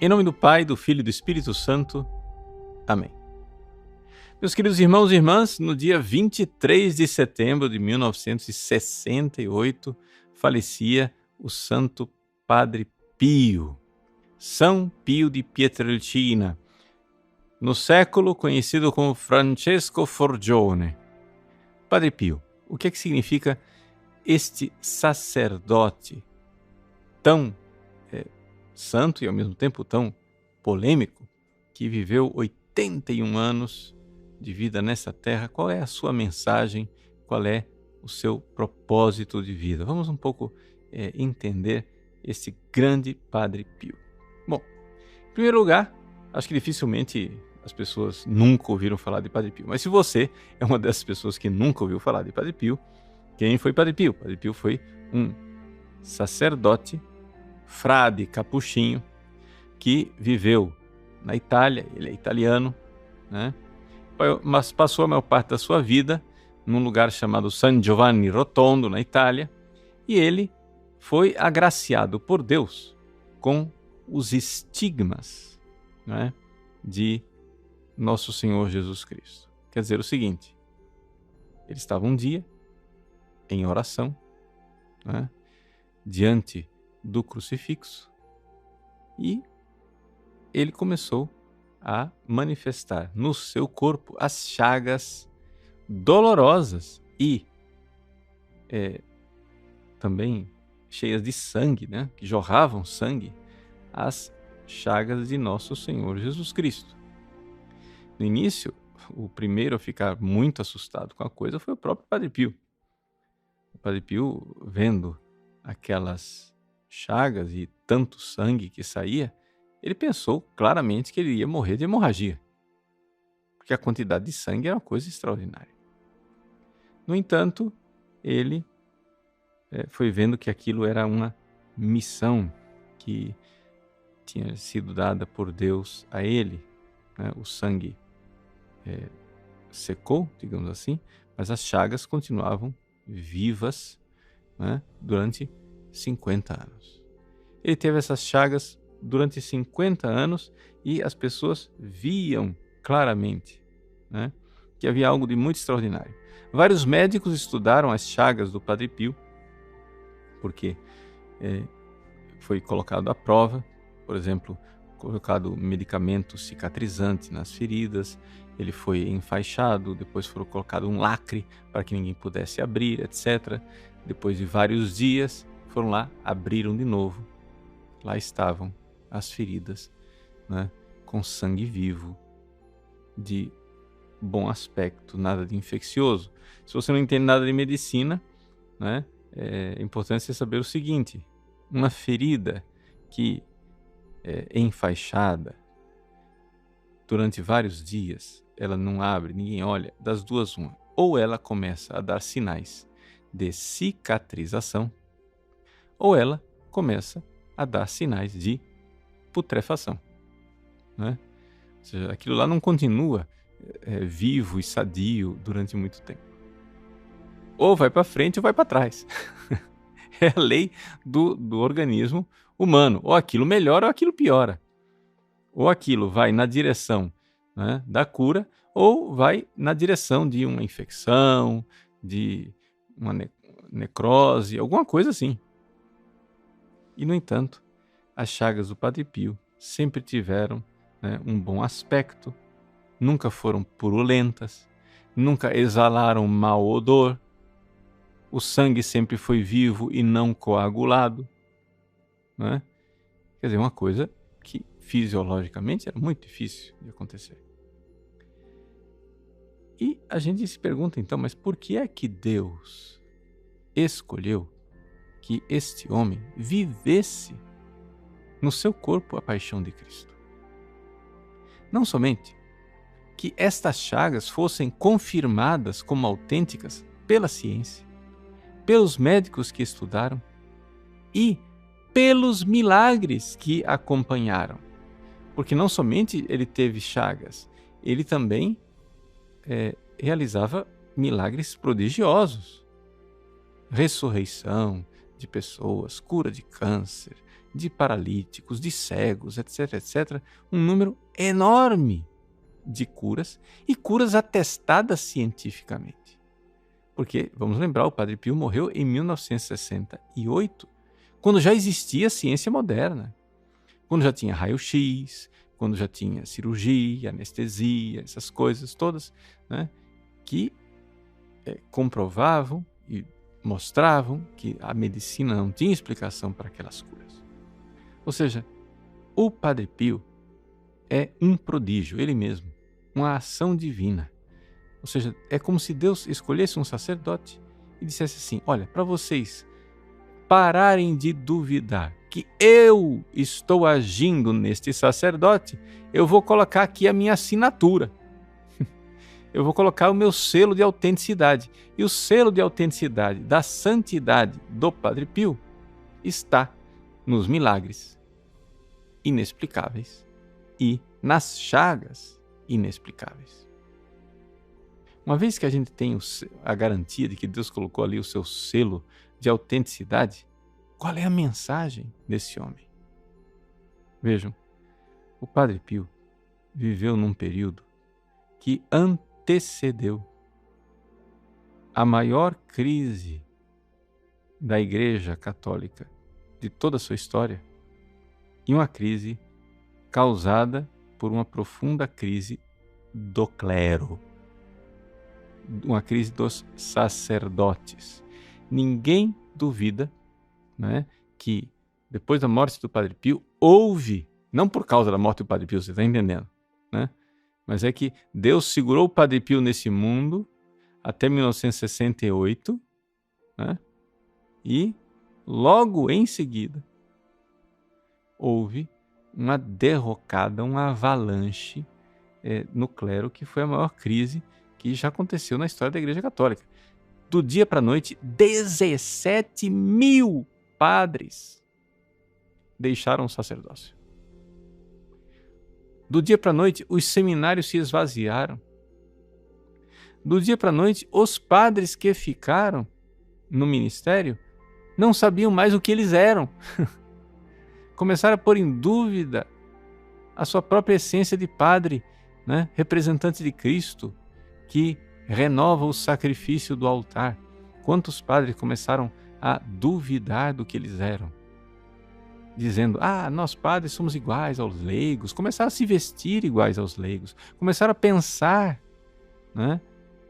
Em nome do Pai, do Filho e do Espírito Santo. Amém. Meus queridos irmãos e irmãs, no dia 23 de setembro de 1968, falecia o Santo Padre Pio, São Pio de Pietrelcina, no século conhecido como Francesco Forgione. Padre Pio, o que significa este sacerdote tão santo e ao mesmo tempo tão polêmico, que viveu 81 anos de vida nessa terra? Qual é a sua mensagem? Qual é o seu propósito de vida? Vamos um pouco entender esse grande Padre Pio. Bom, em primeiro lugar, acho que dificilmente as pessoas nunca ouviram falar de Padre Pio. Mas se você é uma dessas pessoas que nunca ouviu falar de Padre Pio, quem foi Padre Pio? Padre Pio foi um sacerdote, frade capuchinho, que viveu na Itália. Ele é italiano, né? Mas passou a maior parte da sua vida num lugar chamado San Giovanni Rotondo, na Itália, e ele foi agraciado por Deus com os estigmas, né, de Nosso Senhor Jesus Cristo. Quer dizer o seguinte: ele estava um dia em oração, né, diante do crucifixo, e ele começou a manifestar no seu corpo as chagas dolorosas e também cheias de sangue, né, que jorravam sangue, as chagas de Nosso Senhor Jesus Cristo. No início, o primeiro a ficar muito assustado com a coisa foi o próprio Padre Pio. O Padre Pio, vendo aquelas chagas e tanto sangue que saía, ele pensou claramente que ele ia morrer de hemorragia, porque a quantidade de sangue era uma coisa extraordinária. No entanto, ele foi vendo que aquilo era uma missão que tinha sido dada por Deus a ele, né? O sangue secou, digamos assim, mas as chagas continuavam vivas, né, durante 50 anos. Ele teve essas chagas durante 50 anos e as pessoas viam claramente, né, que havia algo de muito extraordinário. Vários médicos estudaram as chagas do Padre Pio, porque foi colocado à prova, por exemplo, colocado medicamento cicatrizante nas feridas, ele foi enfaixado, depois foi colocado um lacre para que ninguém pudesse abrir, etc. Depois de vários dias, foram lá, abriram de novo. Lá estavam as feridas, né, com sangue vivo, de bom aspecto, nada de infeccioso. Se você não entende nada de medicina, né, é importante você saber o seguinte: uma ferida que é enfaixada durante vários dias, ela não abre, ninguém olha, das duas uma. Ou ela começa a dar sinais de cicatrização, ou ela começa a dar sinais de putrefação, né? Ou seja, aquilo lá não continua vivo e sadio durante muito tempo. Ou vai para frente ou vai para trás. É a lei do organismo humano. Ou aquilo melhora ou aquilo piora. Ou aquilo vai na direção, né, da cura, ou vai na direção de uma infecção, de uma necrose, alguma coisa assim. E, no entanto, as chagas do Padre Pio sempre tiveram, né, um bom aspecto, nunca foram purulentas, nunca exalaram mau odor, o sangue sempre foi vivo e não coagulado, né? Quer dizer, uma coisa que fisiologicamente era muito difícil de acontecer. E a gente se pergunta então, mas por que é que Deus escolheu que este homem vivesse no seu corpo a paixão de Cristo? Não somente que estas chagas fossem confirmadas como autênticas pela ciência, pelos médicos que estudaram e pelos milagres que acompanharam. Porque não somente ele teve chagas, ele também realizava milagres prodigiosos. Ressurreição de pessoas, cura de câncer, de paralíticos, de cegos, etc, etc, um número enorme de curas e curas atestadas cientificamente. Porque, vamos lembrar, o Padre Pio morreu em 1968, quando já existia ciência moderna, quando já tinha raio-x, quando já tinha cirurgia, anestesia, essas coisas todas, né, que comprovavam e mostravam que a medicina não tinha explicação para aquelas curas. Ou seja, o Padre Pio é um prodígio, ele mesmo, uma ação divina. Ou seja, é como se Deus escolhesse um sacerdote e dissesse assim: olha, para vocês pararem de duvidar que eu estou agindo neste sacerdote, eu vou colocar aqui a minha assinatura. Eu vou colocar o meu selo de autenticidade. E o selo de autenticidade da santidade do Padre Pio está nos milagres inexplicáveis e nas chagas inexplicáveis. Uma vez que a gente tem a garantia de que Deus colocou ali o seu selo de autenticidade, qual é a mensagem desse homem? Vejam, o Padre Pio viveu num período que antecedeu a maior crise da Igreja Católica de toda a sua história, e uma crise causada por uma profunda crise do clero, uma crise dos sacerdotes. Ninguém duvida, né, que depois da morte do Padre Pio houve, não por causa da morte do Padre Pio, você está entendendo, né? Mas é que Deus segurou o Padre Pio nesse mundo até 1968, né? E logo em seguida houve uma derrocada, uma avalanche no clero, que foi a maior crise que já aconteceu na história da Igreja Católica. Do dia para a noite, 17 mil padres deixaram o sacerdócio. Do dia para a noite, os seminários se esvaziaram. Do dia para a noite, os padres que ficaram no ministério não sabiam mais o que eles eram. Começaram a pôr em dúvida a sua própria essência de padre, né? Representante de Cristo, que renova o sacrifício do altar. Quantos padres começaram a duvidar do que eles eram? Dizendo, nós padres somos iguais aos leigos. Começaram a se vestir iguais aos leigos. Começaram a pensar, né,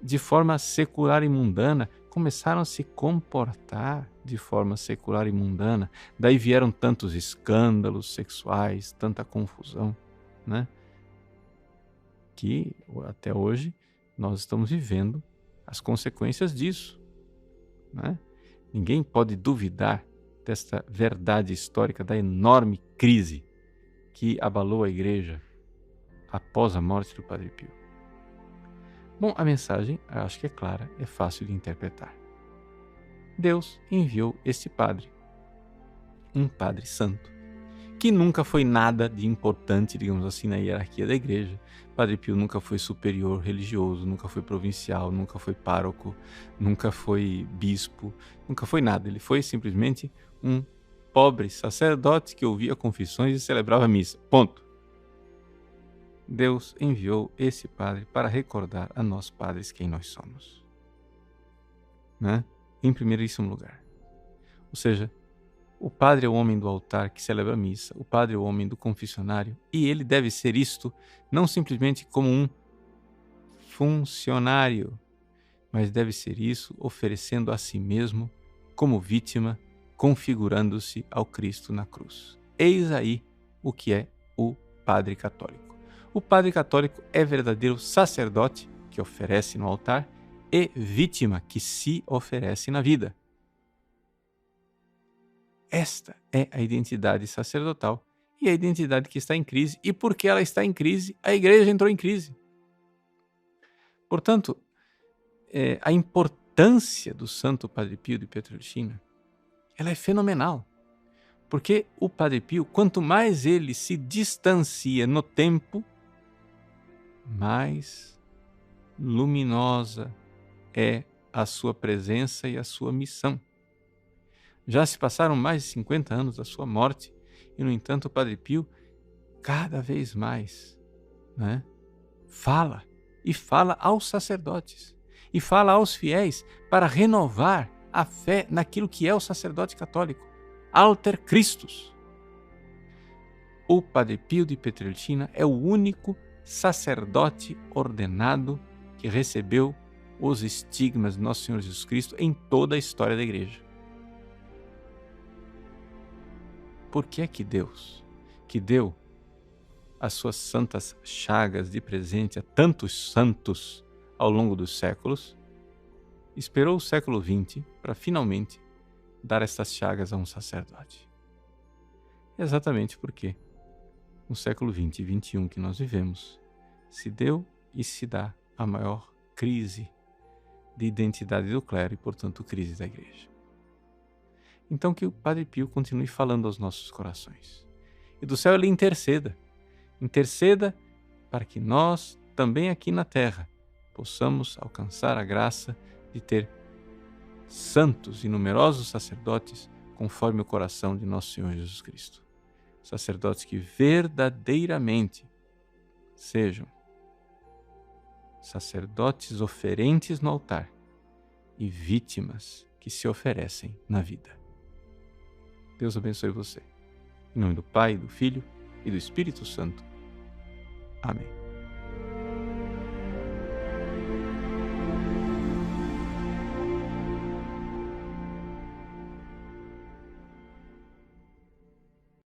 de forma secular e mundana. Começaram a se comportar de forma secular e mundana. Daí vieram tantos escândalos sexuais, tanta confusão, né, que até hoje nós estamos vivendo as consequências disso, né? Ninguém pode duvidar desta verdade histórica da enorme crise que abalou a Igreja após a morte do Padre Pio. Bom, a mensagem, eu acho que é clara, é fácil de interpretar. Deus enviou este padre, um padre santo, que nunca foi nada de importante, digamos assim, na hierarquia da Igreja. Padre Pio nunca foi superior religioso, nunca foi provincial, nunca foi pároco, nunca foi bispo, nunca foi nada. Ele foi simplesmente um pobre sacerdote que ouvia confissões e celebrava missa. Ponto. Deus enviou esse padre para recordar a nós padres quem nós somos, né? Em primeiríssimo lugar. Ou seja, o padre é o homem do altar que celebra a missa, o padre é o homem do confessionário, e ele deve ser isto não simplesmente como um funcionário, mas deve ser isso oferecendo a si mesmo como vítima, configurando-se ao Cristo na cruz. Eis aí o que é o padre católico. O padre católico é verdadeiro sacerdote que oferece no altar e vítima que se oferece na vida. Esta é a identidade sacerdotal e a identidade que está em crise. E porque ela está em crise, a Igreja entrou em crise. Portanto, a importância do Santo Padre Pio de Pietrelcina, ela é fenomenal. Porque o Padre Pio, quanto mais ele se distancia no tempo, mais luminosa é a sua presença e a sua missão. Já se passaram mais de 50 anos da sua morte E, no entanto, o Padre Pio, cada vez mais, né, fala aos sacerdotes e fala aos fiéis para renovar a fé naquilo que é o sacerdote católico, alter Christus. O Padre Pio de Pietrelcina é o único sacerdote ordenado que recebeu os estigmas de Nosso Senhor Jesus Cristo em toda a história da Igreja. Por que é que Deus, que deu as suas santas chagas de presente a tantos santos ao longo dos séculos, esperou o século XX para finalmente dar estas chagas a um sacerdote? Exatamente porque no século XX e XXI que nós vivemos, se deu e se dá a maior crise de identidade do clero e, portanto, crise da Igreja. Então que o Padre Pio continue falando aos nossos corações. E do céu ele interceda para que nós, também aqui na terra, possamos alcançar a graça de ter santos e numerosos sacerdotes conforme o coração de nosso Senhor Jesus Cristo. Sacerdotes que verdadeiramente sejam sacerdotes oferentes no altar e vítimas que se oferecem na vida. Deus abençoe você. Em nome do Pai, do Filho e do Espírito Santo. Amém.